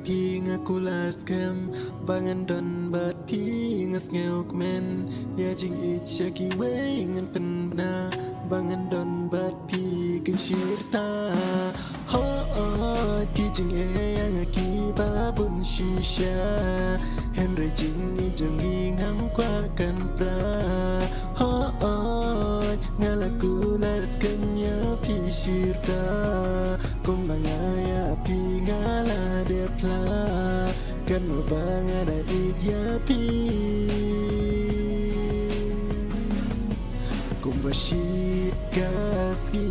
pi ngaku laskem bangan don bat pi ngas ngeu kmen ya jing ichaki we ngan penna bangan don bat pi kin shirta ho ki jing e yang ki babun shisha henry jing ni jing ngam kwa kan pra ho ngalaku laskem ya pi shirta kung mangaya pi ngala de pla kan mabangada idya pi kung bashit kaski